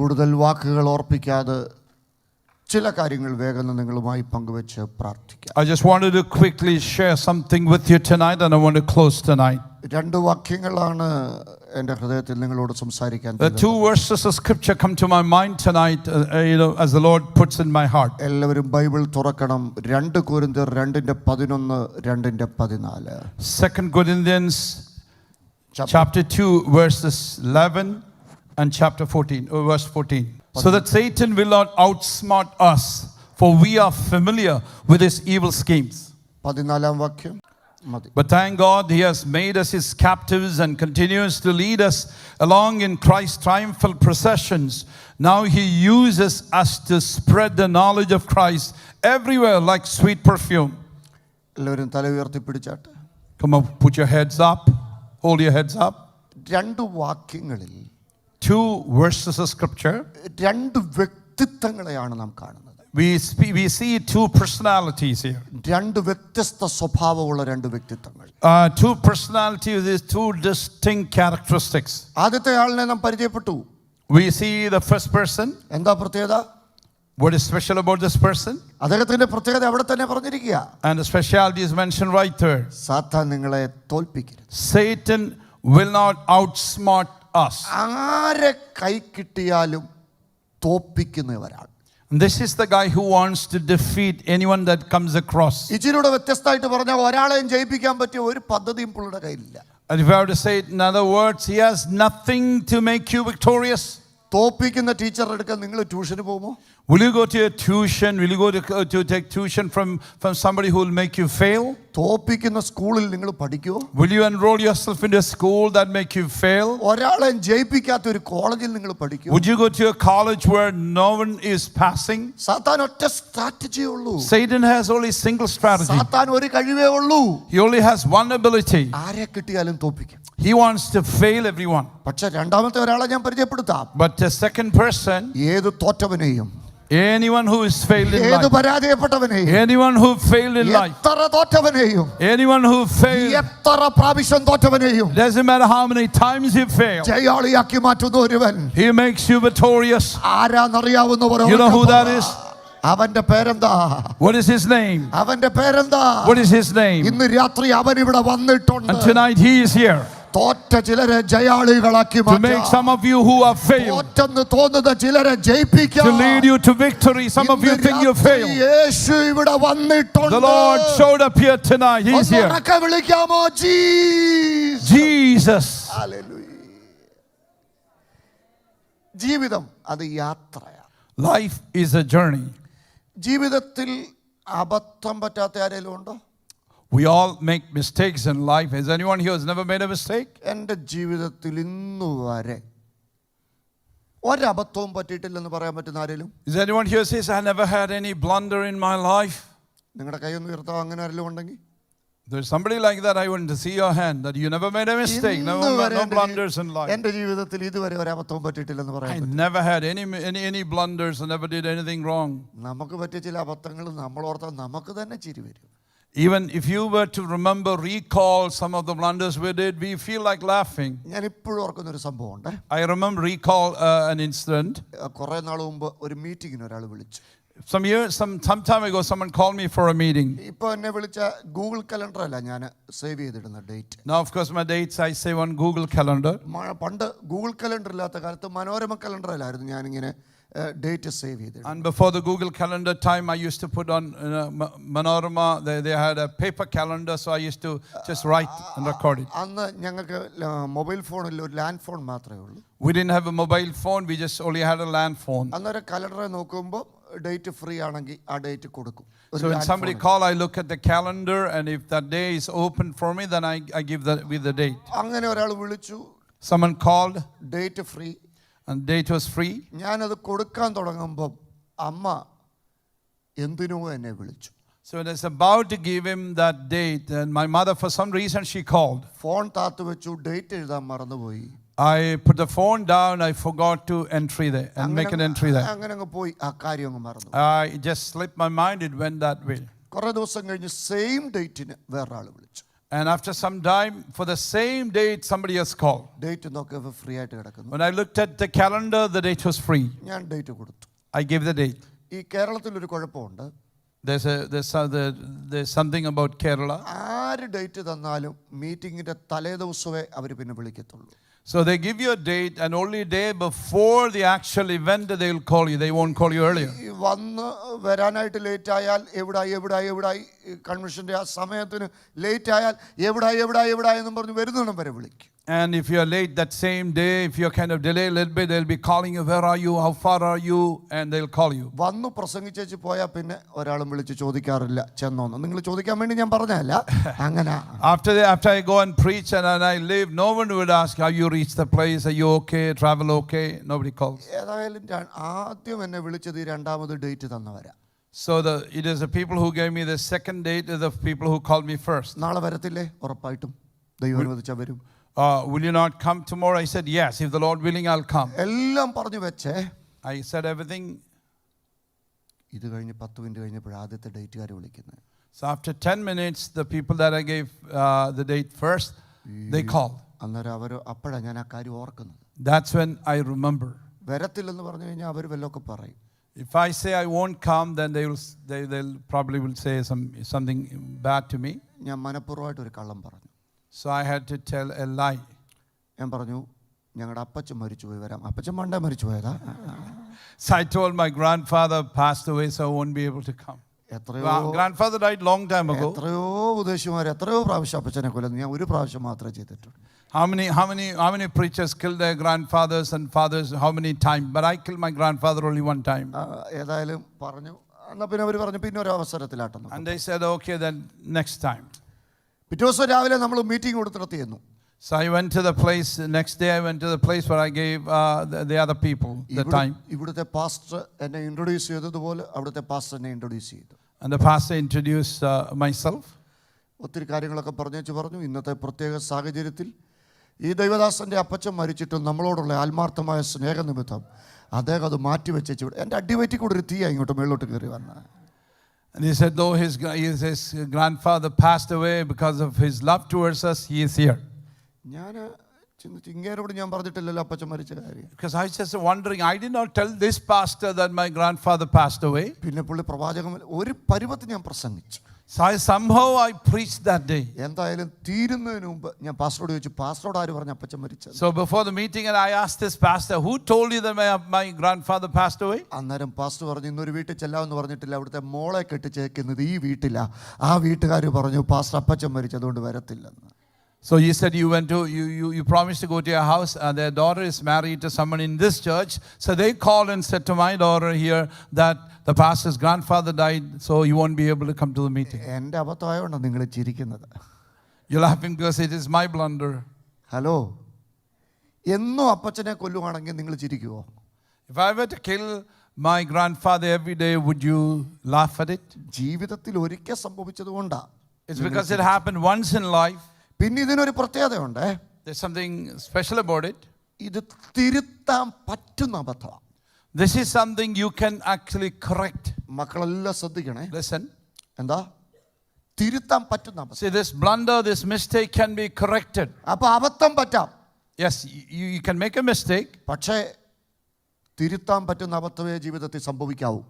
കൂടുതൽ വാക്കുകൾ ഓർപ്പിക്കാതെ ചില കാര്യങ്ങൾ വേഗം നിങ്ങളുമായി പങ്കുവെച്ച് പ്രാർത്ഥിക്കാം. I just wanted to quickly share something with you tonight, and I want to close tonight. രണ്ട് വാക്യങ്ങളാണ് എൻ്റെ ഹൃദയത്തിൽ നിങ്ങളോട് സംസാരിക്കാൻ. The two verses of scripture come to my mind tonight, as the Lord puts in my heart. എല്ലാവരും Bible തുറക്കണം. 2 കൊരിന്ത്യർ 2:11 2:14. 2 Corinthians chapter 2 verses 11 and chapter 14 verse 14. So that Satan will not outsmart us, for we are familiar with his evil schemes. 14 വാക്യം. But thank God he has made us his captives and continues to lead us along in Christ's triumphal processions. Now he uses us to spread the knowledge of Christ everywhere like sweet perfume. എല്ലാവരും തല ഉയർത്തി പിടിച്ചാട്ടെ. Come on, put your heads up. Hold your heads up. രണ്ട് വാക്യങ്ങളിൽ 2 verses of scripture. രണ്ട് വ്യക്തിത്വങ്ങളെയാണ് നാം കാണുന്നത്. We see 2 personalities here. രണ്ട് വ്യത്യസ്ത സ്വഭാവമുള്ള രണ്ട് വ്യക്തിത്വങ്ങൾ. 2 personalities with these 2 distinct characteristics. ആദ്യത്തെ ആളിനെ നാം പരിചയപ്പെട്ടു. We see the first person. എന്താ പ്രത്യേകത? What is special about this person? അദ്ദേഹത്തിന്റെ പ്രത്യേകത അവിടെ തന്നെ പറഞ്ഞിരിക്കുക. And the speciality is mentioned right there. സാത്താൻ നിങ്ങളെ തോൽപ്പിക്കരുത്. Satan will not outsmart us. ആരെ കൈ കിട്ടിയാലും തോൽപ്പിക്കുന്നവരാണ്. And this is the guy who wants to defeat anyone that comes across. ഇതിലൂടെ വ്യത്യസ്തമായിട്ട് പറഞ്ഞാൽ ഒരാളെയും ജയിപ്പിക്കാൻ പറ്റിയ ഒരു പദ്ധതിയും പുള്ളിയുടെ കയ്യിലില്ല. And if I have to say it in other words, he has nothing to make you victorious. തോൽപ്പിക്കുന്ന ടീച്ചറുടെ അടുക്കൽ നിങ്ങൾ ട്യൂഷന് പോകുമോ? Will you go to a tuition? Will you go to take tuition from somebody who will make you fail? തോൽപ്പിക്കുന്ന സ്കൂളിൽ നിങ്ങൾ പഠിക്കുമോ? Will you enroll yourself into a school that make you fail? ഒരാളെയും ജയിപ്പിക്കാത്ത ഒരു കോളേജിൽ നിങ്ങൾ പഠിക്കുമോ? Would you go to a college where no one is passing? സാത്താൻ ഒറ്റ സ്ട്രാറ്റജിയേ ഉള്ളൂ. Satan has only single strategy. സാത്താൻ ഒരു കഴിവേ ഉള്ളൂ. He only has one ability. ആരെ കിട്ടിയാലും തോൽപ്പിക്കും. He wants to fail everyone. പക്ഷേ രണ്ടാമത്തെ ഒരാളെ ഞാൻ പരിചയപ്പെടുത്താം. But the second person, ഏത് തോറ്റവനെയും, anyone who is failed in ഏത് life, പരാജയപ്പെട്ടവനെയും, anyone who failed in life, എത്ര തോറ്റവനെയും, anyone who failed, എത്ര പ്രാവശ്യം തോറ്റവനെയും, doesn't matter how many times you fail, ജയാളിയാക്കി മാറ്റുന്ന ഒരുവൻ, he makes you victorious. ആരാന്നറിയാവുന്നവരോ? You know who that is? അവന്റെ പേരെന്താ? What is his name? അവന്റെ പേരെന്താ? What is his name? ഇന്ന് രാത്രി അവൻ ഇവിടെ വന്നിട്ടുണ്ട്. And tonight he is here തോറ്റ ചിലരെ ജയാളികളാക്കി to make some of you who have failed, തോറ്റെന്ന് തോന്നുന്ന ചിലരെ ജയിപ്പിക്കാൻ, to lead you to victory. Some of you think you failed. യേശു ഇവിടെ വന്നിട്ടുണ്ട്. The Lord showed up here tonight. He is here. ഒന്നുറക്കെ വിളിക്കാമോ? Jesus. Hallelujah. ജീവിതം അത് യാത്രയാണ്. Life is a journey. ജീവിതത്തിൽ അബദ്ധം പറ്റാത്ത ആരെങ്കിലും ഉണ്ടോ? We all make mistakes in life. Is anyone here who has never made a mistake? എൻ്റെ ജീവിതത്തിൽ ഇന്നുവരെ ഒരബദ്ധവും പറ്റിയിട്ടില്ലെന്ന് പറയാൻ പറ്റുന്ന ആരെങ്കിലും? Is anyone here who says, I never had any blunder in my life? നിങ്ങളുടെ കൈയൊന്ന് ഉയർത്താം അങ്ങനെ ആരെങ്കിലും ഉണ്ടെങ്കിൽ. There's somebody like that. I want to see your hand that you never made a mistake. No blunders in life. എൻ്റെ ജീവിതത്തിൽ ഇതുവരെ ഒരബദ്ധവും പറ്റിയിട്ടില്ലെന്ന് പറയാൻ I പറ്റും. never had any blunders and never did anything wrong. നമുക്ക് പറ്റിയ ചില അബദ്ധങ്ങൾ നമ്മൾ ഓർത്താൽ നമുക്ക് തന്നെ ചിരി വരും. Even if you were to recall some of the blunders we did, we feel like laughing. ഞാൻ ഇപ്പോഴും ഓർക്കുന്ന ഒരു സംഭവം ഉണ്ട്. I recall an incident. കുറേ നാൾ മുമ്പ് ഒരു മീറ്റിങ്ങിന് ഒരാൾ വിളിച്ചു. Some time ago, someone called me for a meeting. ഇപ്പോൾ എന്നെ വിളിച്ച ഗൂഗിൾ കലണ്ടർ അല്ല ഞാൻ സേവ് ചെയ്തിടുന്ന date. Now, of course, my dates I save on Google Calendar. പണ്ട് ഗൂഗിൾ കലണ്ടർ ഇല്ലാത്ത കാലത്ത് മനോരമ കലണ്ടറിലായിരുന്നു ഞാനിങ്ങനെ ഡേറ്റ് സേവ് ചെയ്തിരുന്നത്. And before the Google Calendar time, I used to put on Manorama. They had a paper calendar, so I used to just write and record it. അന്ന് ഞങ്ങൾക്ക് mobile ഫോണിൽ ഒരു land phone മാത്രമേ ഉള്ളൂ. We didn't have a mobile phone. We just only had a land phone. അന്നേരം കലണ്ടറെ നോക്കുമ്പോൾ date free ആണെങ്കിൽ ആ ഡേറ്റ് കൊടുക്കും. So when somebody call, I look at the calendar, and if that day is open for me, then I give with the date. അങ്ങനെ ഒരാൾ വിളിച്ചു. Someone called. Date free. And date was free. ഞാനത് കൊടുക്കാൻ തുടങ്ങുമ്പോൾ അമ്മ എന്തിനോ എന്നെ വിളിച്ചു. So when I was about to give him that date, and my mother, for some reason, she called. Phone താത്തു വെച്ചു, ഡേറ്റ് എഴുതാൻ മറന്നുപോയി. I put the phone down. I forgot to make an entry there. അങ്ങനെ അങ്ങ് പോയി, ആ കാര്യം അങ്ങ് മറന്നു. I just slipped my mind. It went that way. കുറേ ദിവസം കഴിഞ്ഞ് സെയിം ഡേറ്റിന് വേറൊരാൾ വിളിച്ചു. And after some time, for the same date, somebody else called. Date നോക്കിയപ്പോൾ ഫ്രീ ആയിട്ട് കിടക്കുന്നു. When I looked at the calendar, the date was free. ഞാൻ ഡേറ്റ് കൊടുത്തു. I gave the date. ഈ കേരളത്തിലൊരു കുഴപ്പമുണ്ട്. There's something about Kerala. ആര് date തന്നാലും മീറ്റിങ്ങിന്റെ തലേ ദിവസമേ അവർ പിന്നെ വിളിക്കത്തുള്ളൂ. So they give you a date, and only day before the actual event they will call you. They won't call you earlier. വന്ന് വരാനായിട്ട് late ആയാൽ എവിടായി കൺവെൻഷൻ്റെ ആ സമയത്തിന് ലേറ്റ് ആയാൽ എവിടായി എന്നും പറഞ്ഞ് വരുന്നിടം വരെ വിളിക്കും. And if you're late that same day, if you're kind of delayed a little bit, they'll be calling you, where are you, how far are you, and they'll call you. വന്നു പ്രസംഗിച്ചേച്ച് പോയാൽ പിന്നെ ഒരാളും വിളിച്ച് ചോദിക്കാറില്ല ചെന്നോന്ന്. നിങ്ങൾ ചോദിക്കാൻ വേണ്ടി ഞാൻ പറഞ്ഞതല്ല, അങ്ങനെ. After I go and preach and I leave, no one would ask, have you reached the place, are you okay, travel okay? Nobody calls. ഏതായാലും ആദ്യം എന്നെ വിളിച്ചത് ഈ രണ്ടാമത് date തന്നവരാ. So it is the people who gave me the second date, is the people who called me first. നാളെ വരത്തില്ലേ? ഉറപ്പായിട്ടും ദൈവം അനുവദിച്ചാൽ വരും. Will you not come tomorrow? I said, yes, if the Lord willing, I'll come. എല്ലാം പറഞ്ഞു വെച്ചേ. I said everything. ഇത് കഴിഞ്ഞ് 10 മിനിറ്റ് കഴിഞ്ഞപ്പോൾ ആദ്യത്തെ ഡേറ്റുകാർ വിളിക്കുന്നത്. So after 10 minutes, the people that I gave the date first, they called. അന്നേരം അവർ അപ്പോഴാണ് ഞാൻ ആ കാര്യം ഓർക്കുന്നത്. That's when I remember. വരത്തില്ലെന്ന് പറഞ്ഞു കഴിഞ്ഞാൽ അവർ വല്ലതൊക്കെ പറയും. If I say I won't come, then they'll probably will say something bad to me. ഞാൻ മനഃപൂർവ്വമായിട്ട് ഒരു കള്ളം പറഞ്ഞു. So I had to tell a lie. ഞാൻ പറഞ്ഞു ഞങ്ങളുടെ അപ്പച്ചൻ മരിച്ചുപോയി വരാം. അപ്പച്ചൻ മണ്ടേ മരിച്ചു പോയതാ. So I told my grandfather passed away, so I won't be able to come. Grandfather died long time ago. എത്രയോ ഉപദേശിമാർ എത്രയോ പ്രാവശ്യം അപ്പച്ചനെ കൊല്ലുന്നു. ഞാൻ ഒരു പ്രാവശ്യം മാത്രമേ ചെയ്തിട്ടുള്ളൂ. How many preachers killed their grandfathers and fathers? How many times? But I killed my grandfather only one time. ഏതായാലും പറഞ്ഞു. എന്നാൽ പിന്നെ അവർ പറഞ്ഞു പിന്നെ ഒരു അവസരത്തിലാട്ടെന്ന്. And they said, okay, then next time. പിറ്റേ ദിവസം രാവിലെ നമ്മൾ meeting കൊടുത്തിടത്തിയിരുന്നു. So I went to the place, next day I went to the place where I gave the other people the time. ഇവിടുത്തെ പാസ്റ്റർ എന്നെ ഇൻട്രൊഡ്യൂസ് ചെയ്തതുപോലെ അവിടുത്തെ pastor എന്നെ introduce ചെയ്തു. And the pastor introduced myself. ഒത്തിരി കാര്യങ്ങളൊക്കെ പറഞ്ഞു. ഇന്നത്തെ പ്രത്യേക സാഹചര്യത്തിൽ ഈ ദൈവദാസൻ്റെ അപ്പച്ചൻ മരിച്ചിട്ടും നമ്മളോടുള്ള ആത്മാർത്ഥമായ സ്നേഹനിമിത്തം അദ്ദേഹം അത് മാറ്റിവെച്ചു. എൻ്റെ അടിവയറ്റിൽ കൂടെ ഒരു തീയ ഇങ്ങോട്ട് മേളിലോട്ട് കയറി വന്ന. And he said, though his grandfather passed away, because of his love towards us, he is here. ഞാൻ ചിന്തിച്ചു ഇങ്ങേരോട് ഞാൻ പറഞ്ഞിട്ടില്ലല്ലോ അപ്പച്ചൻ മരിച്ച കാര്യം. Because I was just wondering, I did not tell this pastor that my grandfather passed away. പിന്നെ പുള്ളി പ്രവാചകൻ ഒരു പരുവത്തിൽ ഞാൻ പ്രസംഗിച്ചു. So somehow I preached that day. എന്തായാലും തീരുന്നതിന് മുമ്പ് ഞാൻ പാസ്റ്ററോട് ചോദിച്ചു, പാസ്റ്ററോട് ആര് പറഞ്ഞു അപ്പച്ചൻ മരിച്ചത്? So before the meeting, and I asked this pastor, who told you that my grandfather passed away? അന്നേരം പാസ്റ്റർ പറഞ്ഞു ഇന്നൊരു വീട്ടിൽ ചെല്ലാമെന്ന് പറഞ്ഞിട്ടില്ല, അവിടുത്തെ മോളെ കെട്ടിച്ചേക്കുന്നത് ഈ വീട്ടിലാ. ആ വീട്ടുകാർ പറഞ്ഞു പാസ്റ്റർ അപ്പച്ചൻ മരിച്ചതുകൊണ്ട് വരത്തില്ലെന്ന്. So he said you promised to go to your house, and their daughter is married to someone in this church. So they called and said to my daughter here that the pastor's grandfather died, so you won't be able to come to the meeting. എൻ്റെ അബദ്ധമായോണ്ടാണ് നിങ്ങൾ ചിരിക്കുന്നത്. You're laughing because it is my blunder. Hello, എന്നും അപ്പച്ചനെ കൊല്ലുവാണെങ്കിൽ നിങ്ങൾ ചിരിക്കുവോ? If I were to kill my grandfather every day, would you laugh at it? ജീവിതത്തിൽ ഒരിക്കൽ സംഭവിച്ചത് കൊണ്ടാ. It's because it happened once in life. പിന്നെ ഇതിനൊരു പ്രത്യേകതയുണ്ട്. There's something special about it. ഇത് തിരുത്താൻ പറ്റുന്ന അബദ്ധമാണ്. This is something you can actually correct. മക്കളെല്ലാം ശ്രദ്ധിക്കണേ. Listen. എന്താ? തിരുത്താൻ പറ്റുന്ന അബദ്ധം. See, this blunder, this mistake can be corrected. അപ്പൊ അബദ്ധം പറ്റാം. Yes, you can make a mistake. പക്ഷേ തിരുത്താൻ പറ്റുന്ന അബദ്ധമേ ജീവിതത്തിൽ സംഭവിക്കാവൂ.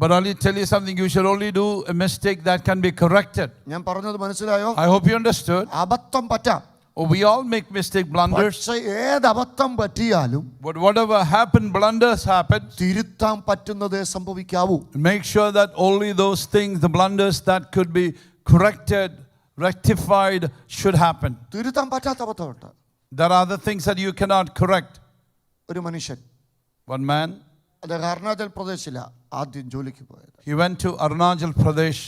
But only tell you something, you should only do a mistake that can be corrected. ഞാൻ പറഞ്ഞത് മനസ്സിലായോ? I hope you understood. അബദ്ധം പറ്റാം. Oh, we all make mistake, blunders. പക്ഷേ ഏത് അബദ്ധം പറ്റിയാലും But whatever happened, blunders happen. തിരുത്താൻ പറ്റുന്നതേ സംഭവിക്കാവൂ. Make sure that only those things, the blunders that could be corrected, rectified, should happen. തിരുത്താൻ പറ്റാത്ത അബദ്ധമുണ്ട്. There are other things that you cannot correct. ഒരു മനുഷ്യൻ, One man, അദ്ദേഹം അരുണാചൽ പ്രദേശിലാ ആദ്യം ജോലിക്ക് പോയത്. he went to Arunachal Pradesh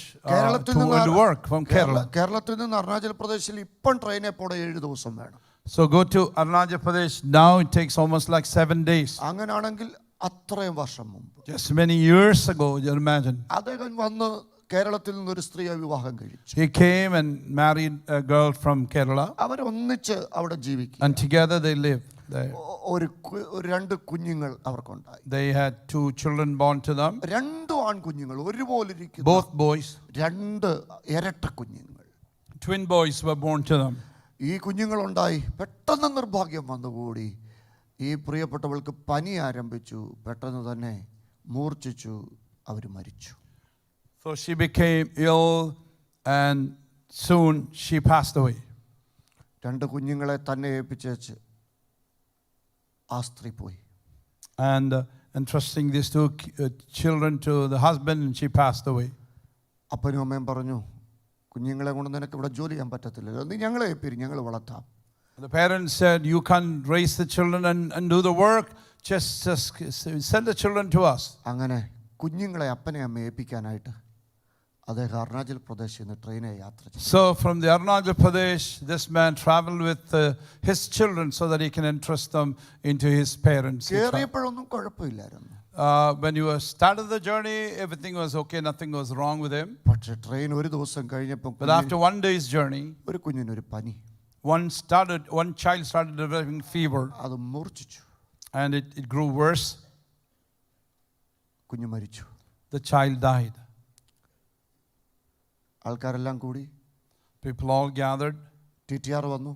to work from Kerala. കേരളത്തിൽ നിന്ന് അരുണാചൽ പ്രദേശിൽ ഇപ്പം ട്രെയിനിൽ പോടെ 7 ദിവസം വേണം. So go to Arunachal Pradesh. Now it takes almost like 7 days. അങ്ങനാണെങ്കിൽ അത്രയും വർഷം മുമ്പ്, Just many years ago, you imagine. അദ്ദേഹം വന്ന് കേരളത്തിൽ നിന്ന് ഒരു സ്ത്രീയെ വിവാഹം കഴിച്ചു. He came and married a girl from Kerala. അവർ ഒന്നിച്ച് അവിടെ ജീവിക്കും. And together they lived there. ഒരു 2 കുഞ്ഞുങ്ങൾ അവർക്കുണ്ടായി. They had 2 children born to them. 2 ആൺകുഞ്ഞുങ്ങൾ ഒരുപോലെ ഇരിക്കുന്നു. Both boys. 2 ഇരട്ട കുഞ്ഞുങ്ങൾ. twin boys were born to them. ഈ കുഞ്ഞുങ്ങളുണ്ടായി പെട്ടെന്ന് നിർഭാഗ്യം വന്നുകൂടി. ഈ പ്രിയപ്പെട്ടവൾക്ക് പനി ആരംഭിച്ചു, പെട്ടെന്ന് തന്നെ മൂർച്ഛിച്ചു, അവർ മരിച്ചു. So she became ill and soon she passed away. 2 കുഞ്ഞുങ്ങളെ തന്നെ ഏൽപ്പിച്ചേച്ച് ആ സ്ത്രീ പോയി. And entrusting these 2 children to the husband, and she passed away. അപ്പനും അമ്മയും പറഞ്ഞു, കുഞ്ഞുങ്ങളെ കൊണ്ട് നിനക്ക് ഇവിടെ ജോലി ചെയ്യാൻ പറ്റത്തില്ലല്ലോ, നീ ഞങ്ങളെ ഏൽപ്പിരി, ഞങ്ങൾ വളർത്താം. The parents said, you can't raise the children and do the work, just send the children to us. അങ്ങനെ കുഞ്ഞുങ്ങളെ അപ്പനെ അമ്മ ഏൽപ്പിക്കാനായിട്ട് അദ്ദേഹം അരുണാചൽ പ്രദേശിൽ നിന്ന് ട്രെയിനെ യാത്ര ചെയ്തു. So from the Arunachal Pradesh, this man traveled with his children so that he can entrust them into his parents. കയറിയപ്പോഴൊന്നും കുഴപ്പമില്ലായിരുന്നു. When you started the journey, everything was okay, nothing was wrong with him. പക്ഷേ train ഒരു ദിവസം കഴിഞ്ഞപ്പോൾ But after one day's journey, ഒരു കുഞ്ഞിനൊരു പനി, one child started developing fever, അത് മൂർച്ഛിച്ചു, and it grew worse. കുഞ്ഞു മരിച്ചു. The child died. ആൾക്കാരെല്ലാം കൂടി, People all gathered. TTR വന്നു.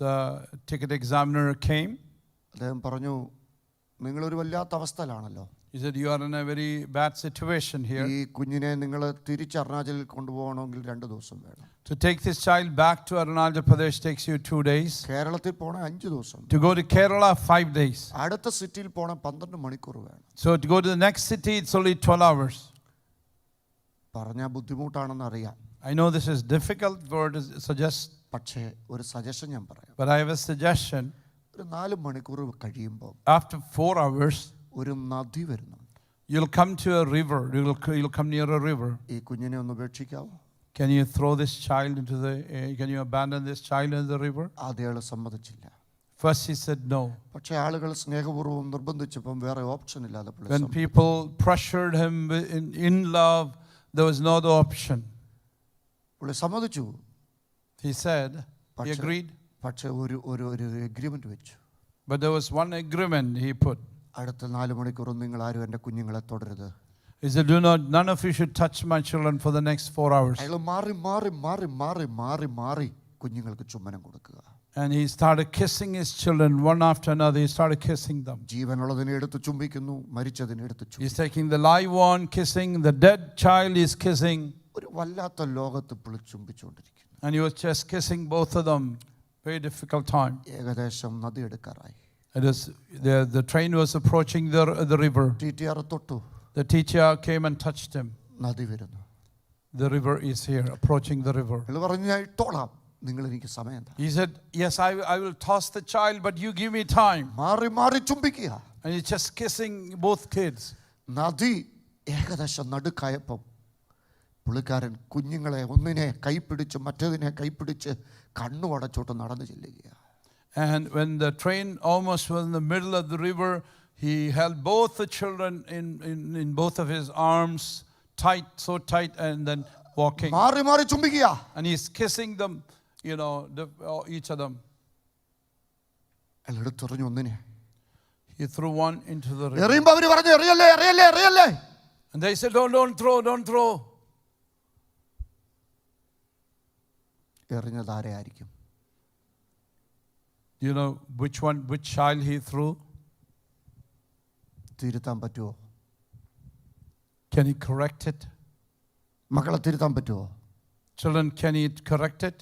The ticket examiner came. അദ്ദേഹം പറഞ്ഞു, നിങ്ങളൊരു വല്ലാത്ത അവസ്ഥയിലാണല്ലോ, He said, you are in a very bad situation here. ഈ കുഞ്ഞിനെ നിങ്ങൾ തിരിച്ച് അരുണാചലിൽ കൊണ്ടുപോകണമെങ്കിൽ 2 ദിവസം വേണം. To take this child back to Arunachal Pradesh takes you 2 days. കേരളത്തിൽ പോകണ 5 ദിവസം. To go to Kerala, 5 days. അടുത്ത സിറ്റിയിൽ പോകണ 12 മണിക്കൂർ വേണം. So to go to the next city, it's only 12 hours. പറഞ്ഞാൽ ബുദ്ധിമുട്ടാണെന്ന് അറിയാം. I know this is difficult word to suggest, പക്ഷേ ഒരു സജഷൻ ഞാൻ പറയാം. but I have a suggestion. ഒരു 4 മണിക്കൂർ കഴിയുമ്പോൾ After 4 hours, ഒരു നദി വരുന്നുണ്ട്. you'll come to a river. You'll come near a river. ഈ കുഞ്ഞിനെ ഒന്ന് ഉപേക്ഷിക്കാവോ? Can you throw this child into can you abandon this child in the river? ആദ്യയാൾ സമ്മതിച്ചില്ല. First he said no. പക്ഷേ ആളുകൾ സ്നേഹപൂർവ്വം നിർബന്ധിച്ചപ്പം വേറെ ഓപ്ഷൻ ഇല്ലാതെ When people pressured him in love, there was no other option. പുള്ളി സമ്മതിച്ചു. He said, he agreed. പക്ഷേ ഒരു എഗ്രിമെന്റ് വെച്ചു. But there was one agreement he put. അടുത്ത 4 മണിക്കൂറും നിങ്ങൾ ആരും എൻ്റെ കുഞ്ഞുങ്ങളെ തൊടരുത്. He said, none of you should touch my children for the next 4 hours. അയാൾ മാറി മാറി മാറി മാറി മാറി മാറി കുഞ്ഞുങ്ങൾക്ക് ചുംബനം കൊടുക്കുക. And he started kissing his children one after another. He started kissing them. ജീവനുള്ളതിനെ എടുത്ത് ചുംബിക്കുന്നു, മരിച്ചതിനെ എടുത്ത് ചുംബിക്കുന്നു. He's taking the live one, kissing the dead child. He's kissing. ഒരു വല്ലാത്ത ലോകത്ത് പുള്ളി ചുംബിച്ചുകൊണ്ടിരിക്കുന്നു. And he was just kissing both of them. Very difficult time. ഏകദേശം നദി എടുക്കാറായി. It is the train was approaching the river. TTR തൊട്ടു. The teacher came and touched him. നദി വരുന്നു. The river is here, approaching the river. അയാൾ പറഞ്ഞു, ഞാൻ ഇട്ടോളാം, നിങ്ങൾ എനിക്ക് സമയം താ. He said, yes, I will toss the child, but you give me time. മാറി മാറി ചുംബിക്കുക. And he's just kissing both kids. നദി ഏകദേശം നടുക്കായപ്പം പുള്ളിക്കാരൻ കുഞ്ഞുങ്ങളെ ഒന്നിനെ കൈപ്പിടിച്ച് മറ്റേതിനെ കൈപ്പിടിച്ച് കണ്ണു അടച്ചോട്ട് നടന്നു ചെല്ലുകയാണ്. And when the train almost was in the middle of the river, he held both the children in both of his arms, tight, so tight, and then walking. മാറി മാറി ചുംബിക്കുക. And he's kissing them, each of them. അയാൾ എടുത്തെറിഞ്ഞു ഒന്നിനെ. He threw one into the river. എറിയുമ്പോൾ അവര് പറഞ്ഞു, എറിയല്ലേ എറിയല്ലേ എറിയല്ലേ. And they said, don't throw. എറിഞ്ഞത് ആരെയായിരിക്കും? You know which child he threw? തിരുത്താൻ പറ്റുമോ? Can he correct it? മക്കളെ തിരുത്താൻ പറ്റുമോ? Children, can he correct it?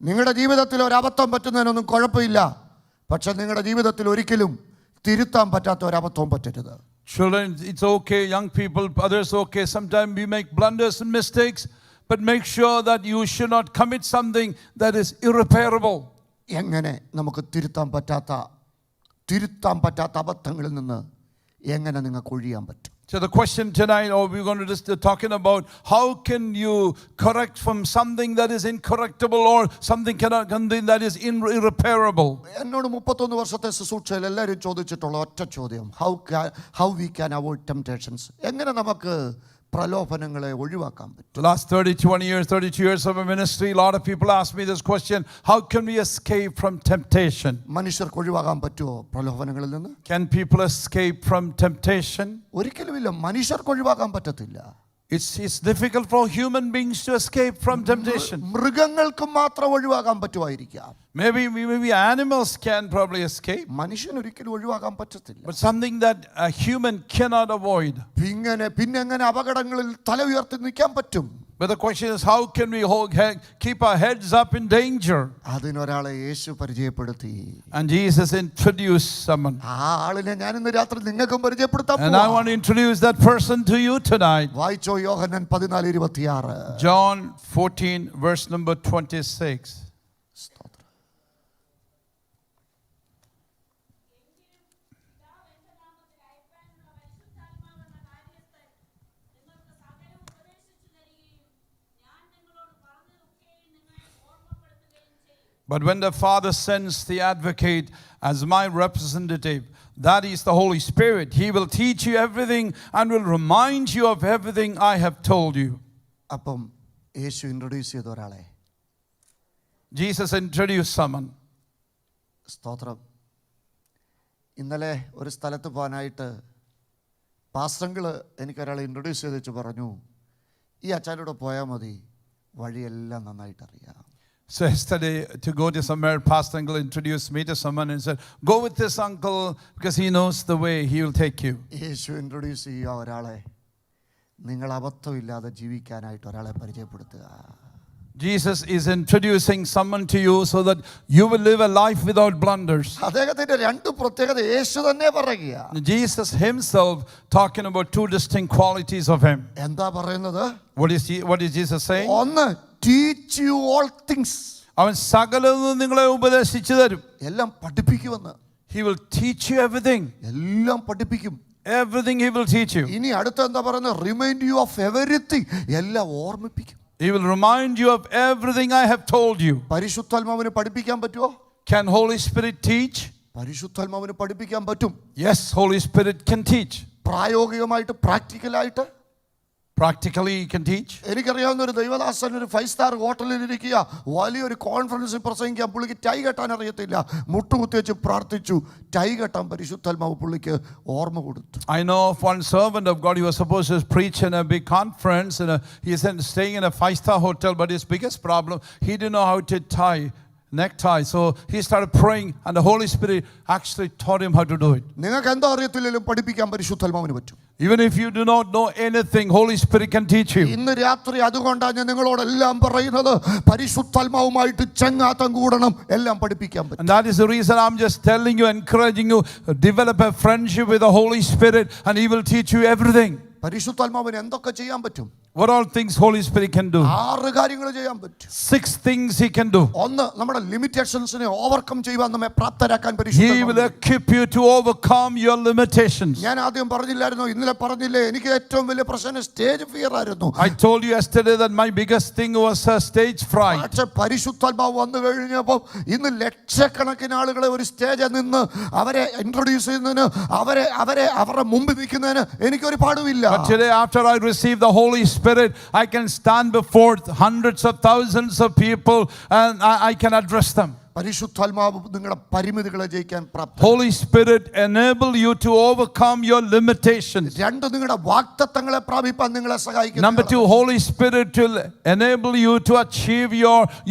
നിങ്ങളുടെ ജീവിതത്തിൽ ഒരു അബദ്ധം പറ്റുന്നതിനൊന്നും കുഴപ്പമില്ല. പക്ഷെ നിങ്ങളുടെ ജീവിതത്തിൽ ഒരിക്കലും തിരുത്താൻ പറ്റാത്ത ഒരു അബദ്ധവും പറ്റരുത്. Children, it's okay. Young people, others okay. Sometimes we make blunders and mistakes, but make sure that you should not commit something that is irreparable. എങ്ങനെ നമുക്ക് തിരുത്താൻ പറ്റാത്ത അബദ്ധങ്ങളിൽ നിന്ന് എങ്ങനെ നിങ്ങൾക്ക് ഒഴിയാൻ പറ്റും? So the question tonight, we're going to just talking about how can you correct from something that is incorrectable or something that is irreparable. എന്നോട് 31 വർഷത്തെ ശുശ്രൂഷയിൽ എല്ലാവരും ചോദിച്ചിട്ടുള്ള ഒറ്റ ചോദ്യം, how we can avoid temptations. എങ്ങനെ നമുക്ക് പ്രലോഭനങ്ങളെ ഒഴിവാക്കാൻ പറ്റും? The last 32 years of a ministry, a lot of people ask me this question, how can we escape from temptation? മനുഷ്യർക്ക് ഒഴിവാക്കാൻ പറ്റുമോ പ്രലോഭനങ്ങളിൽ നിന്ന്? Can people escape from temptation? ഒരിക്കലുമില്ല, മനുഷ്യർക്ക് ഒഴിവാക്കാൻ പറ്റത്തില്ല. It's difficult for human beings to escape from temptation. മൃഗങ്ങൾക്ക് മാത്രം ഒഴിവാക്കാൻ പറ്റുമായിരിക്കാം. Maybe animals can probably escape, മനുഷ്യൻ ഒരിക്കലും ഒഴിവാക്കാൻ പറ്റത്തില്ല. but something that a human cannot avoid. പിന്നെങ്ങനെ അപകടങ്ങളിൽ തല ഉയർത്തി നിൽക്കാൻ പറ്റും? But the question is, how can we keep our heads up in danger? അതിനൊരാളെ യേശു പരിചയപ്പെടുത്തി. And Jesus introduced someone. ആ ആളിനെ ഞാൻ ഇന്ന് രാത്രി നിങ്ങൾക്കും പരിചയപ്പെടുത്താം. And I want to introduce that person to you tonight. വായിച്ചോ യോഹന്നാൻ 14:26. John 14 verse number 26. But when the Father sends the advocate as my representative, that is the Holy Spirit, he will teach you everything and will remind you of everything I have told you. അപ്പം യേശു introduce ചെയ്ത ഒരാളെ, Jesus introduced someone. സ്തോത്രം. ഇന്നലെ ഒരു സ്ഥലത്ത് പോകാനായിട്ട് പാസ്റ്റങ്ങൾ എനിക്കൊരാളെ introduce ചെയ്ത് വെച്ച് പറഞ്ഞു, ഈ അച്ചാനോട് പോയാൽ മതി, വഴിയെല്ലാം നന്നായിട്ട് അറിയാം. So yesterday to go to somewhere, Pastor Uncle introduced me to someone and said, go with this uncle because he knows the way, he will take you. Yeshu introduce ചെയ്യുക ഒരാളെ, നിങ്ങൾ അബദ്ധമില്ലാതെ ജീവിക്കാനായിട്ട് ഒരാളെ പരിചയപ്പെടുത്തുക. Jesus is introducing someone to you so that you will live a life without blunders. അദ്ദേഹത്തിന്റെ രണ്ട് പ്രത്യേകത യേശു തന്നെ പറയുക. Jesus himself talking about two distinct qualities of him. എന്താ പറയുന്നത്? What is Jesus saying? ഒന്ന്, teach you all things. അവൻ സകലതും നിങ്ങളെ ഉപദേശിച്ചു തരും. എല്ലാം പഠിപ്പിക്കുമെന്ന്. He will teach you everything. എല്ലാം പഠിപ്പിക്കും. Everything he will teach you. ഇനി അടുത്ത എന്താ പറയുന്നത്? remind you of everything. എല്ലാം ഓർമ്മിപ്പിക്കും. He will remind you of everything I have told you. പരിശുദ്ധാത്മാവിനെ പഠിപ്പിക്കാൻ പറ്റുമോ? Can Holy Spirit teach? പരിശുദ്ധാത്മാവിനെ പഠിപ്പിക്കാൻ പറ്റും. Yes, Holy Spirit can teach. പ്രായോഗികമായിട്ട്, പ്രാക്ടിക്കലായിട്ട്. Practically he can teach. എനിക്കറിയാവുന്ന ഒരു ദൈവദാസൻ ഒരു 5-star ഹോട്ടലിൽ ഇരിക്കുക, വലിയൊരു കോൺഫറൻസിൽ പ്രസംഗിക്കാൻ. പുള്ളിക്ക് ടൈ കെട്ടാൻ അറിയത്തില്ല. മുട്ടുകുത്തി വെച്ച് പ്രാർത്ഥിച്ചു, ടൈ കെട്ടാൻ പരിശുദ്ധാത്മാവ് പുള്ളിക്ക് ഓർമ്മ കൊടുത്തു. I know of one servant of God. He was supposed to preach in a big conference, and he's staying in a 5-star hotel. But his biggest problem, he didn't know how to tie necktie. So he started praying, and the Holy Spirit actually taught him how to do it. നിങ്ങൾക്ക് എന്താ അറിയത്തില്ലെങ്കിലും പഠിപ്പിക്കാൻ പരിശുദ്ധാത്മാവിന് പറ്റും. Even if you do not know anything, Holy Spirit can teach you. ഇന്ന് രാത്രി അതുകൊണ്ടാണ് ഞാൻ നിങ്ങളോടെല്ലാം പറയുന്നത്, പരിശുദ്ധാത്മാവുമായിട്ട് ചങ്ങാത്തം കൂടണം, എല്ലാം പഠിപ്പിക്കാൻ പറ്റും. And that is the reason I'm just telling you, encouraging you, develop a friendship with the Holy Spirit, and He will teach you everything. പരിശുദ്ധാത്മാവിന് എന്തൊക്കെ ചെയ്യാൻ പറ്റും? What all things Holy Spirit can do? 6 കാര്യങ്ങൾ ചെയ്യാൻ പറ്റും. 6 things He can do. ഒന്ന്, നമ്മുടെ ലിമിറ്റേഷൻസിനെ overcome ചെയ്യുവാൻ നമ്മെ പ്രാപ്തരാക്കാൻ He പരിശുദ്ധാത്മാവ്. will equip you to overcome your limitations. ഞാൻ ആദ്യം പറഞ്ഞില്ലായിരുന്നു, ഇന്നലെ പറഞ്ഞില്ലേ, എനിക്ക് ഏറ്റവും വലിയ പ്രശ്നം സ്റ്റേജ് ഫിയർ ആയിരുന്നു. I told you yesterday that my biggest thing was stage fright. പക്ഷെ പരിശുദ്ധാത്മാവ് വന്നു കഴിഞ്ഞപ്പോൾ ഇന്ന് ലക്ഷക്കണക്കിന് ആളുകളെ ഒരു സ്റ്റേജിൽ നിന്ന് അവരെ ഇൻട്രൊഡ്യൂസ് ചെയ്യുന്നതിന്, അവരുടെ മുമ്പിൽ നിൽക്കുന്നതിന് എനിക്കൊരു പാടുമില്ല. But today, after I received the Holy Spirit, I can stand before hundreds of thousands of people and I can address them. പരിശുദ്ധാത്മാവ് നിങ്ങളുടെ പരിമിതികളെ ജയിക്കാൻ പ്രാപ്തൻ. Holy Spirit enable you to overcome your limitations. 2, നിങ്ങളുടെ വാഗ്ദത്തങ്ങളെ പ്രാപിപ്പാൻ നിങ്ങളെ സഹായിക്കും. Number 2, Holy Spirit will enable you to achieve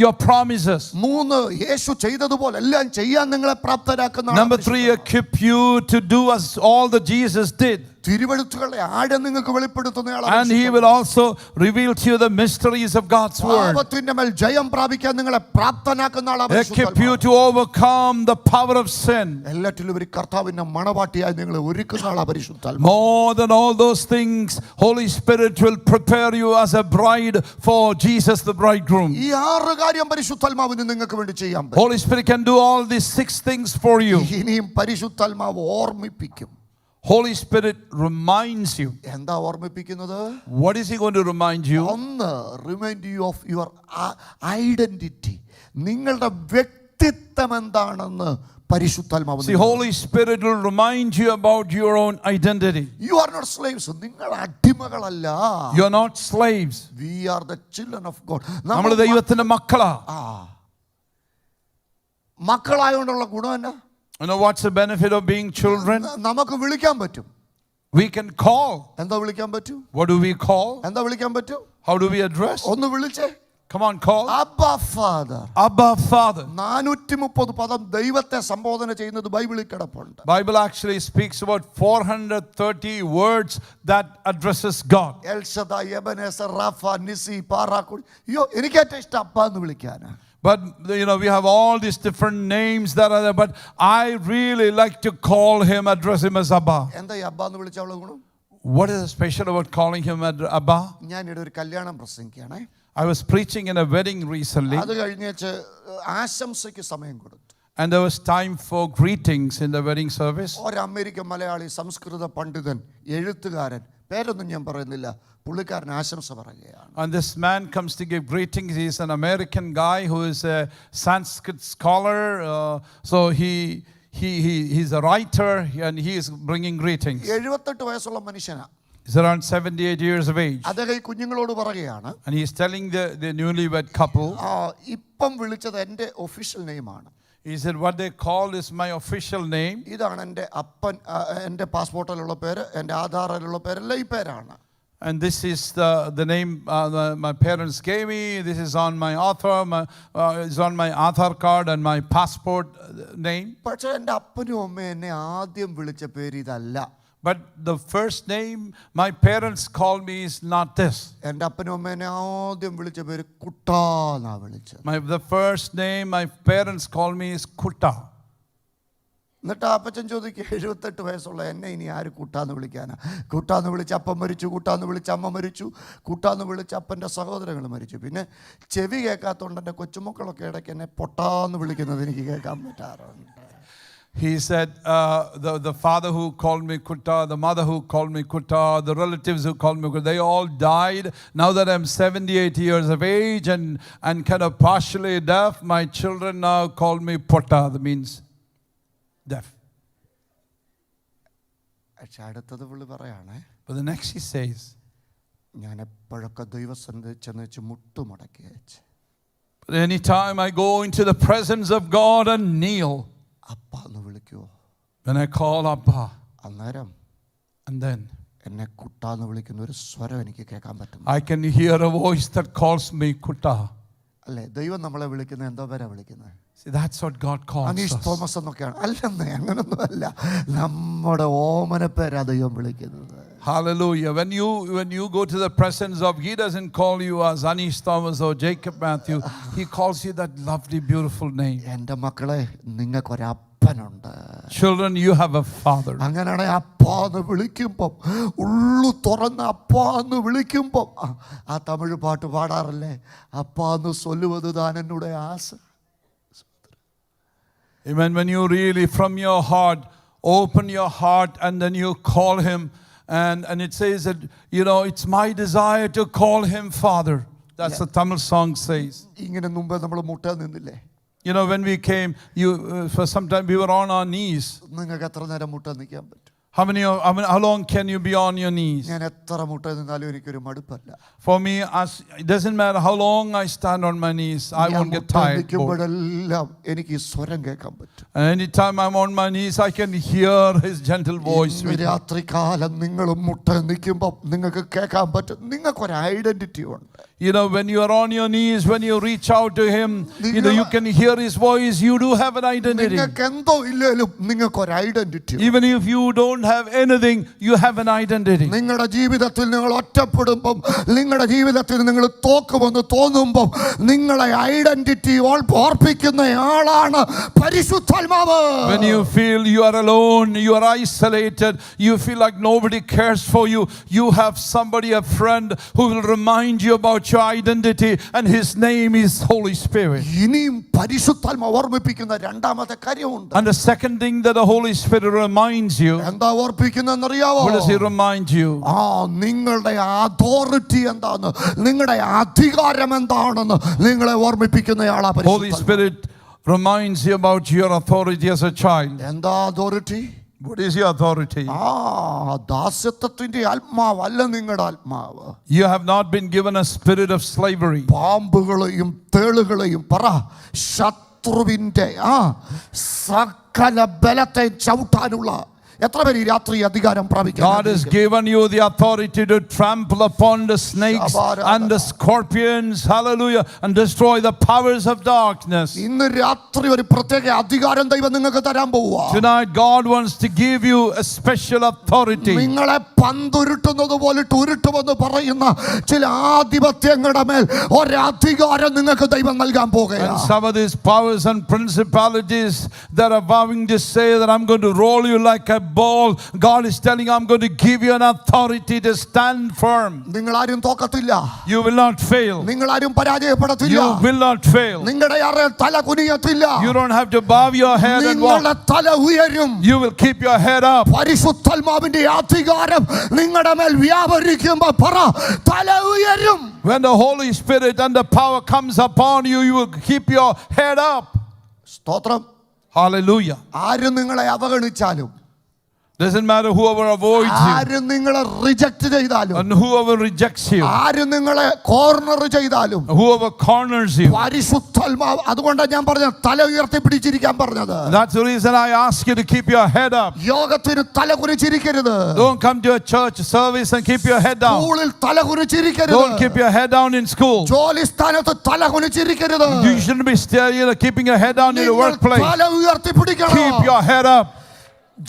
your promises. 3, യേശു ചെയ്തതുപോലെ എല്ലാം ചെയ്യാൻ നിങ്ങളെ പ്രാപ്തരാക്കുന്ന. Number 3, equip you to do as all that Jesus did. തിരുവെഴുത്തുകളുടെ ആഴം നിങ്ങൾക്ക് വെളിപ്പെടുത്തുന്നയാളാണ്. And He will also reveal to you the mysteries of God's word. പാപത്തിന്റെ മേൽ ജയം പ്രാപിക്കാൻ നിങ്ങളെ പ്രാപ്തനാക്കുന്ന ആളാണ്. Equip you to overcome the power of sin. എല്ലാറ്റിലും ഒരു കർത്താവിന്റെ മണവാട്ടിയായി നിങ്ങളെ ഒരുക്കുന്ന ആളാണ് പരിശുദ്ധാത്മാവ്. More than all those things, Holy Spirit will prepare you as a bride for Jesus the bridegroom. ഈ 6 കാര്യം പരിശുദ്ധാത്മാവിന് നിങ്ങൾക്ക് വേണ്ടി ചെയ്യാൻ പറ്റും. Holy Spirit can do all these 6 things for you. ഇനിയും പരിശുദ്ധാത്മാവ് ഓർമ്മിപ്പിക്കും. Holy Spirit reminds you. എന്താ ഓർമ്മിപ്പിക്കുന്നത്? What is He going to remind you? ഒന്ന്, remind you of your identity. നിങ്ങളുടെ വ്യക്തിത്വം എന്താണെന്ന് പരിശുദ്ധാത്മാവ്. See, Holy Spirit will remind you about your own identity. You are not slaves. നിങ്ങൾ അടിമകളല്ല. You are not slaves. We are the children of God. നമ്മൾ ദൈവത്തിന്റെ മക്കളാ. മക്കളായോണ്ടുള്ള ഗുണം എന്നാ? You know what's the benefit of being children? നമുക്ക് വിളിക്കാൻ പറ്റും. We can call. എന്താ വിളിക്കാൻ പറ്റൂ? What do we call? എന്താ വിളിക്കാൻ പറ്റൂ? How do we address? ഒന്ന് വിളിച്ചേ. Come on, call. Abba father. Abba, Father. 430 പദം ദൈവത്തെ സംബോധന ചെയ്യുന്നത് ബൈബിളിൽ കിടപ്പുണ്ട്. Bible actually speaks about 430 words that addresses God. El Shaddai, Ebenezer, Rapha, Nissi, പാറാക്കുടി. അയ്യോ, എനിക്ക് ഏറ്റവും ഇഷ്ടം അപ്പ എന്ന് വിളിക്കാനാ. But we have all these different names that are there, but I really like to call him, address him as Abba. എന്താ ഈ അബ്ബ എന്ന് വിളിച്ചാലുള്ള ഗുണം? What is special about calling him Abba? ഞാനിവിടെ ഒരു കല്യാണം പ്രസംഗിക്കുകയാണേ. I was preaching in a wedding recently, അത് കഴിഞ്ഞേച്ച് ആശംസയ്ക്ക് സമയം കൊടുത്തു. and there was time for greetings in the wedding service. ഒരു അമേരിക്കൻ മലയാളി സംസ്കൃത പണ്ഡിതൻ, എഴുത്തുകാരൻ, പേരൊന്നും ഞാൻ പറയുന്നില്ല, പുള്ളിക്കാരൻ ആശംസ പറയുകയാണ്. And this man comes to give greetings. He's an American guy who is a Sanskrit scholar. So he's a writer, and he is bringing greetings. 78 വയസ്സുള്ള മനുഷ്യനാ. He's around 78 years of age. അദ്ദേഹം ഈ കുഞ്ഞുങ്ങളോട് പറയുകയാണ്, And he's telling the newlywed couple, ഇപ്പം വിളിച്ചത് എൻ്റെ official നെയിമാണ്. he said, what they call is my official name. ഇതാണ് എൻ്റെ അപ്പൻ, എൻ്റെ പാസ്പോർട്ടിലുള്ള പേര്, എൻ്റെ ആധാറിലുള്ള പേരെല്ലാം ഈ പേരാണ്. And this is the name my parents gave me. This is on my is on my Aadhaar card and my passport name. പക്ഷേ എൻ്റെ അപ്പനും അമ്മയും എന്നെ ആദ്യം വിളിച്ച പേര് ഇതല്ല. But the first name my parents called me is not this. എൻ്റെ അപ്പനും അമ്മയും എന്നെ ആദ്യം വിളിച്ച പേര് കുട്ടാന്നാ വിളിച്ചത്. The first name my parents called me is Kutta. എന്നിട്ട് അപ്പച്ചൻ ചോദിക്കുക, 78 വയസ്സുള്ള എന്നെ ഇനി ആര് കൂട്ടാന്ന് വിളിക്കാനാ? കൂട്ടാന്ന് വിളിച്ച് അപ്പം മരിച്ചു, കൂട്ടാന്ന് വിളിച്ച് അമ്മ മരിച്ചു, കൂട്ടാന്ന് വിളിച്ച് അപ്പൻ്റെ സഹോദരങ്ങൾ മരിച്ചു. പിന്നെ ചെവി കേൾക്കാത്തതുകൊണ്ട് എൻ്റെ കൊച്ചുമക്കളൊക്കെ ഇടയ്ക്ക് എന്നെ പൊട്ടാന്ന് വിളിക്കുന്നത് എനിക്ക് കേൾക്കാൻ പറ്റാറുണ്ട്. He said, the father who called me Kutta, the mother who called me Kutta, the relatives who called me Kutta, they all died. Now that I'm 78 years of age and kind of partially deaf, my children now call me Potta, that means deaf. പക്ഷെ അടുത്തത് പുള്ളി പറയാണ്, But the next he says, ഞാൻ എപ്പോഴൊക്കെ ദൈവസന്നിധി ചെന്ന് വെച്ച് മുട്ടുമടക്കി വെച്ച്, but anytime I go into the presence of God and kneel, അപ്പ എന്ന് വിളിക്കുവോ? when I call Abba, അന്നേരം and then എന്നെ കുട്ടാന്ന് വിളിക്കുന്ന ഒരു സ്വരം എനിക്ക് കേൾക്കാൻ പറ്റും. I can hear a voice that calls me Kutta. അല്ലേ? ദൈവം നമ്മളെ വിളിക്കുന്നത് എന്തോ പേരാ വിളിക്കുന്നത്? See, that's what God calls Aneesh us. Thomas എന്നൊക്കെയാണ്. അല്ലെന്നേ, അങ്ങനൊന്നും അല്ല. നമ്മുടെ ഓമന പേരാ ദൈവം വിളിക്കുന്നത്. Hallelujah. When you go to the presence of, he doesn't call you as Anish Thomas or Jacob Matthew. He calls you that lovely, beautiful name. എൻ്റെ മക്കളെ, നിങ്ങൾക്കൊരപ്പനുണ്ട്. Children, you have a father. അങ്ങനെയാണെ അപ്പാന്ന് വിളിക്കുമ്പം, ഉള്ളു തുറന്ന് അപ്പാന്ന് വിളിക്കുമ്പം, ആ തമിഴ് പാട്ട് പാടാറില്ലേ, അപ്പാന്ന് സൊല്ലുവത് താൻ എന്നോട് ആസ. Amen. When you really from your heart open your heart and then you call him, and it says that it's my desire to call him Father. That's the Tamil song says. ഇങ്ങനെ മുമ്പേ നമ്മൾ മുട്ട നിന്നില്ലേ? When we came, for some time we were on our knees. നിങ്ങൾക്ക് എത്ര നേരം മുട്ട നിൽക്കാൻ പറ്റും? How long can you be on your knees? ഞാൻ എത്ര മുട്ട നിന്നാലും എനിക്കൊരു മടുപ്പല്ല. For me, it doesn't matter how long I stand on my knees, I won't get tired. നിൽക്കുമ്പോഴെല്ലാം എനിക്ക് ഈ സ്വരം കേൾക്കാൻ പറ്റും. And anytime I'm on my knees, I can hear his gentle voice. രാത്രികാലം നിങ്ങൾ മുട്ട നിൽക്കുമ്പോൾ നിങ്ങൾക്ക് കേൾക്കാൻ പറ്റും, നിങ്ങൾക്കൊരു ഐഡന്റിറ്റി ഉണ്ട്. When you are on your knees, when you reach out to him, you can hear his voice. You do have an identity. നിങ്ങൾക്ക് എന്തോ ഇല്ലേലും നിങ്ങൾക്കൊരു identity. Even if you don't have anything, you have an identity. നിങ്ങളുടെ ജീവിതത്തിൽ നിങ്ങൾ ഒറ്റപ്പെടുമ്പോൾ, നിങ്ങളുടെ ജീവിതത്തിൽ നിങ്ങൾ തോക്കുമെന്ന് തോന്നുമ്പോൾ, നിങ്ങളെ ഐഡന്റിറ്റി ഓർപ്പിക്കുന്ന ആളാണ് പരിശുദ്ധാത്മാവ്. When you feel you are alone, you are isolated, you feel like nobody cares for you, you have somebody, a friend, who will remind you about your identity, and his name is Holy Spirit. ഇനിയും പരിശുദ്ധാത്മാവ് ഓർമ്മിപ്പിക്കുന്ന രണ്ടാമത്തെ കാര്യമുണ്ട്. And the second thing that the Holy Spirit reminds you, എന്താ ഓർപ്പിക്കുന്നറിയാവോ? what does he remind you? നിങ്ങളുടെ authority എന്താണെന്ന്, നിങ്ങളുടെ അധികാരം എന്താണെന്ന് നിങ്ങളെ ഓർമ്മിപ്പിക്കുന്നയാളാ പരിശുദ്ധാത്മാവ്. Holy Spirit reminds you about your authority as a child. എന്താ authority? What is your authority? ദാസ്യത്വത്തിന്റെ ആത്മാവല്ല നിങ്ങളുടെ ആത്മാവ്. You have not been given a spirit of slavery. പാമ്പുകളെയും തേളുകളെയും ശത്രുവിന്റെ സകല ബലത്തെ ചവിട്ടാനുള്ള എത്ര പേര് ഈ രാത്രി അധികാരം പ്രാപിക്കാൻ God has given you the authority to trample upon the snakes and the scorpions, hallelujah, and destroy the powers of darkness. ഇന്ന് രാത്രി ഒരു പ്രത്യേക അധികാരം ദൈവം നിങ്ങൾക്ക് തരാൻ പോവുക. Tonight God wants to give you a special authority. നിങ്ങളെ പന്തുരുട്ടുന്നത് പോലെ ഉരുട്ടുമെന്ന് പറയുന്ന ചില ആധിപത്യങ്ങളുടെ മേൽ ഒരധികാരം നിങ്ങൾക്ക് ദൈവം നൽകാൻ പോകുകയാണ്. And some of these powers and principalities that are vowing to say that I'm going to roll you like a ball, God is telling I'm going to give you an authority to stand firm. നിങ്ങൾ ആരും തോക്കത്തില്ല. You will not fail. നിങ്ങൾ ആരും പരാജയപ്പെടത്തില്ല. You will not fail. നിങ്ങളുടെ ആരും തല കുനിയത്തില്ല. You don't have to bow your head and walk. നിങ്ങളുടെ തല ഉയരും. You will keep your head up. പരിശുദ്ധാത്മാവിന്റെ അധികാരം നിങ്ങളുടെ മേൽ വ്യാപരിക്കുമ്പോൾ പറ തല ഉയരും. When the Holy Spirit and the power comes upon you, you will keep your head up. സ്തോത്രം. Hallelujah. ആരും നിങ്ങളെ അവഗണിച്ചാലും, Doesn't matter whoever avoids you ആരും നിങ്ങളെ റിജക്ട് ചെയ്താലും, and whoever rejects you, ആരും നിങ്ങളെ കോർണർ ചെയ്താലും, whoever corners you. പരിശുദ്ധാത്മാവ്, അതുകൊണ്ടാണ് ഞാൻ പറഞ്ഞത് തല ഉയർത്തി പിടിച്ചിരിക്കാൻ പറഞ്ഞത്. That's the reason I ask you to keep your head up. യോഗത്തിന് തല കുനിച്ചിരിക്കരുത്. Don't come to a church service and keep your head down. സ്കൂളിൽ തല കുനിച്ചിരിക്കരുത്. Don't keep your head down in school. ജോലി സ്ഥാനത്ത് തല കുനിച്ചിരിക്കരുത്. You shouldn't be keeping your head down in your workplace. തല ഉയർത്തി പിടിക്കണം. Keep your head up.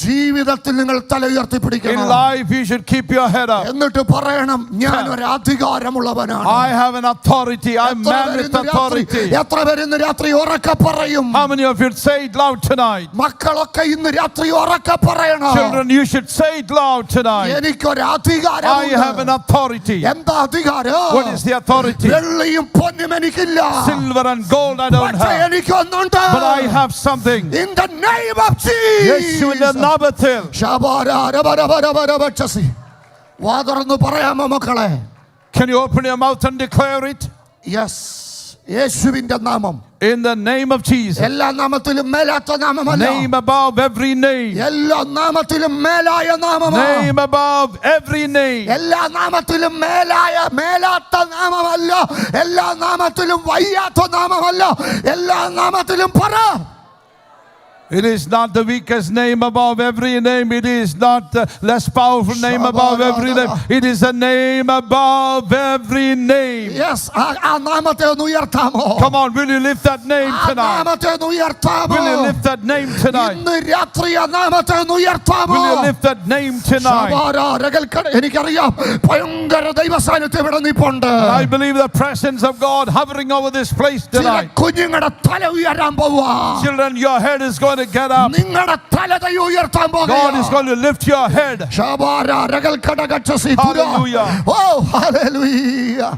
ജീവിതത്തിൽ നിങ്ങൾ തല ഉയർത്തി In പിടിക്കണം. life you should keep your head up. എന്നിട്ട് പറയണം ഞാൻ ഒരു അധികാരമുള്ളവനാണ്. I have an authority. I'm man with authority. എത്ര പേര് ഇന്ന് രാത്രി ഉറക്കെ പറയും? How many of you say it loud tonight? മക്കളൊക്കെ ഇന്ന് രാത്രി ഉറക്കെ പറയണം. Children, you should say it loud tonight. എനിക്കൊരു അധികാരം. I have an authority. എന്താ അധികാരം? What is the authority? വെള്ളിയും പൊന്നും എനിക്കില്ല. Silver and gold I don't പക്ഷേ have. എനിക്കൊന്നുണ്ട്. But I have something. In the name of Jesus. യേശുവിന്റെ നാമത്തിൽ. വാ തുറന്ന് പറയാമോ മക്കളെ? Can you open your mouth and declare it? Yes. യേശുവിന്റെ നാമം. In the name of Jesus. എല്ലാ നാമത്തിലും മേലാത്ത നാമമല്ല. Name above every name. എല്ലാ നാമത്തിലും മേലായ നാമമാണ്. Name above every name. എല്ലാ നാമത്തിലും മേലാത്ത നാമമല്ല. എല്ലാ നാമത്തിലും വയ്യാത്ത നാമമല്ല. എല്ലാ നാമത്തിലും പറ. It is not the weakest name above every name. It is not the less powerful name above every name. It is a name above every name. Yes, ആ നാമത്തെ ഒന്ന് ഉയർത്താമോ? Come on, will you lift that name ആ tonight? നാമത്തെ ഒന്ന് ഉയർത്താമോ? Will you lift that name tonight? ഇന്ന് രാത്രി ആ നാമത്തെ ഒന്ന് ഉയർത്താമോ? Will you lift that name tonight? എനിക്കറിയാം ഭയങ്കര ദൈവസാന്നിധ്യം ഇവിടെ നിൽപ്പുണ്ട്. I believe the presence of God hovering over this place ചില tonight. കുഞ്ഞുങ്ങളുടെ തല ഉയരാൻ പോവാ. Children, your head is going to get up. നിങ്ങളുടെ തല ഉയർത്താൻ God is പോകുക. going to lift your head. Hallelujah. Oh, hallelujah.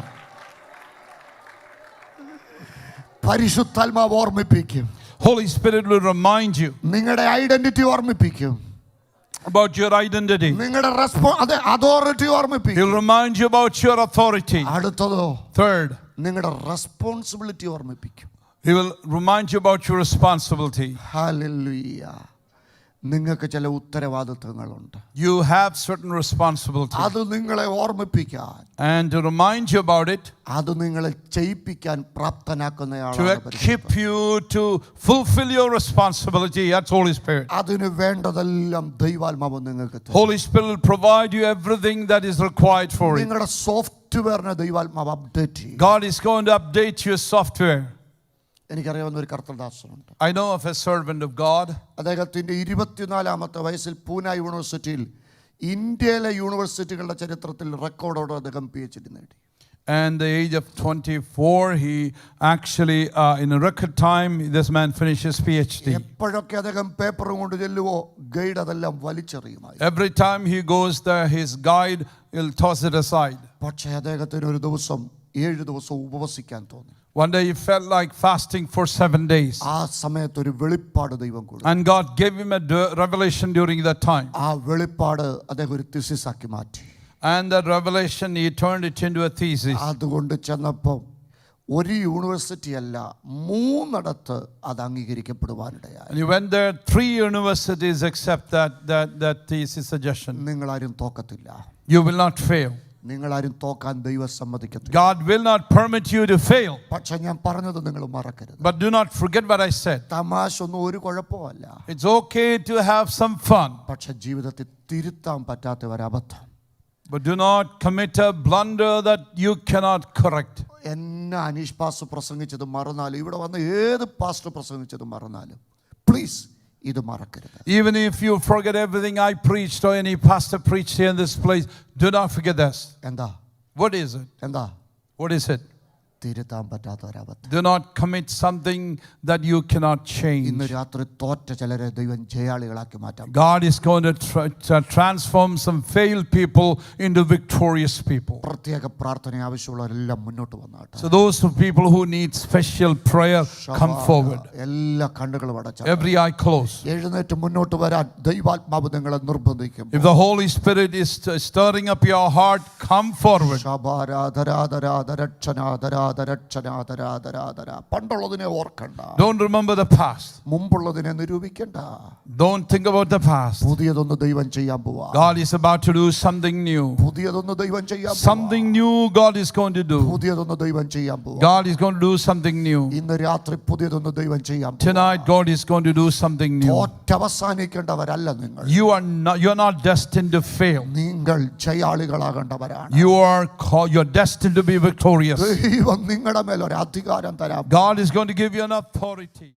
പരിശുദ്ധാത്മാവ് ഓർമ്മിപ്പിക്കും. Holy Spirit will remind you നിങ്ങളുടെ ഐഡന്റിറ്റി ഓർമ്മിപ്പിക്കും. about your identity. നിങ്ങളുടെ അതോറിറ്റി ഓർമ്മിപ്പിക്കും. He'll remind you about your authority. അടുത്തതോ Third, നിങ്ങളുടെ റെസ്പോൺസിബിലിറ്റി ഓർമ്മിപ്പിക്കും. He will remind you about your responsibility. Hallelujah. നിങ്ങൾക്ക് ചില ഉത്തരവാദിത്തങ്ങളുണ്ട്. You have certain responsibility. അത് നിങ്ങളെ ഓർമ്മിപ്പിക്കാൻ, And to remind you about it, അത് നിങ്ങളെ ചെയ്യിപ്പിക്കാൻ to പ്രാപ്തനാക്കുന്നയാളാണ് equip you to fulfill your responsibility. That's Holy Spirit. അതിന് വേണ്ടതെല്ലാം ദൈവാത്മാവ് നിങ്ങൾക്ക് തരും. Holy Spirit will provide you everything that is required for it. നിങ്ങളുടെ സോഫ്റ്റ്വെയറിനെ ദൈവാത്മാവ് അപ്ഡേറ്റ് ചെയ്യും. God is going to update your software. എനിക്കറിയാവുന്ന ഒരു കർത്തദാസനുണ്ട്. I know of a servant of God. അദ്ദേഹത്തിൻ്റെ 24-ാമത്തെ വയസ്സിൽ പൂന യൂണിവേഴ്സിറ്റിയിൽ ഇന്ത്യയിലെ യൂണിവേഴ്സിറ്റികളുടെ ചരിത്രത്തിൽ റെക്കോർഡോടെ അദ്ദേഹം PhD നേടി. And the age of 24, he actually, in a record time, this man finished his PhD. എപ്പോഴൊക്കെ അദ്ദേഹം പേപ്പറും കൊണ്ട് ചെല്ലുവോ ഗൈഡ് അതെല്ലാം വലിച്ചെറിയുമായി. Every time he goes there, his guide will toss it aside. പക്ഷേ അദ്ദേഹത്തിന് ഒരു ദിവസം 7 ദിവസം ഉപവസിക്കാൻ തോന്നി. One day he felt like fasting for 7 days. ആ സമയത്ത് ഒരു വെളിപ്പാട് ദൈവം കൊടുത്തു. And God gave him a revelation during that time. ആ വെളിപ്പാട് അദ്ദേഹം ഒരു thesis ആക്കി മാറ്റി. And that revelation, he turned it into a thesis. അതുകൊണ്ട് ചെന്നപ്പോൾ ഒരു യൂണിവേഴ്സിറ്റി അല്ല 3 അത് അംഗീകരിക്കപ്പെടുവാനിടയായി. And he went there, 3 universities accept that thesis suggestion. നിങ്ങളാരും തോക്കത്തില്ല. You will not fail. നിങ്ങളാരും തോക്കാൻ ദൈവം സമ്മതിക്കത്തില്ല. God will not permit you to fail. പക്ഷെ ഞാൻ പറഞ്ഞത് നിങ്ങൾ മറക്കരുത്. But do not forget what I said. തമാശ ഒന്നും ഒരു കുഴപ്പമല്ല. It's okay to have some fun. പക്ഷെ ജീവിതത്തിൽ തിരുത്താൻ പറ്റാത്ത ഒരു അബദ്ധം. But do not commit a blunder that you cannot correct. എന്നെ അനീഷ് പാസ്റ്റർ പ്രസംഗിച്ചത് മറന്നാലും ഇവിടെ വന്ന് ഏത് പാസ്റ്റർ പ്രസംഗിച്ചത് മറന്നാലും പ്ലീസ് ഇത് മറക്കരുത്. Even if you forget everything I preached or any pastor preached here in this place, do not forget this. എന്താ? What is it? എന്താ? What is it? തിരുത്താൻ പറ്റാത്ത ഒരു അബദ്ധം. Do not commit something that you cannot change. ഇന്ന് രാത്രി തോറ്റ ചിലരെ ദൈവം ജയാളികളാക്കി മാറ്റാം. God is going to transform some failed people into victorious people. പ്രത്യേക പ്രാർത്ഥന ആവശ്യമുള്ളവരെല്ലാം മുന്നോട്ട് വന്നാട്ടെ. So those people who need special prayer, come forward. എല്ലാ കണ്ണുകളും അടച്ച Every eye closed. എഴുന്നേറ്റ് മുന്നോട്ട് വരാൻ ദൈവാത്മാവ് നിങ്ങളെ നിർബന്ധിക്കും. If the Holy Spirit is stirring up your heart, come forward. പണ്ടുള്ളതിനെ ഓർക്കണ്ട. Don't remember the past. മുമ്പുള്ളതിനെ നിരൂപിക്കണ്ട. Don't think about the past. പുതിയതൊന്ന് ദൈവം ചെയ്യാൻ പോവാ. God is about to do something new. പുതിയതൊന്ന് ദൈവം ചെയ്യാൻ പോവാ. Something new God is going to do. പുതിയതൊന്ന് ദൈവം ചെയ്യാൻ പോവാ. God is going to do something new. ഇന്ന് രാത്രി പുതിയതൊന്ന് ദൈവം ചെയ്യാൻ പോവാ. Tonight God is going to do something new. തോറ്റവസാനിക്കേണ്ടവരല്ല നിങ്ങൾ. You're not destined to fail. നിങ്ങൾ ജയാളികളാകേണ്ടവരാണ്. You're destined to be victorious. ദൈവം നിങ്ങളുടെ മേൽ ഒരു അധികാരം തരാം. God is going to give you an authority.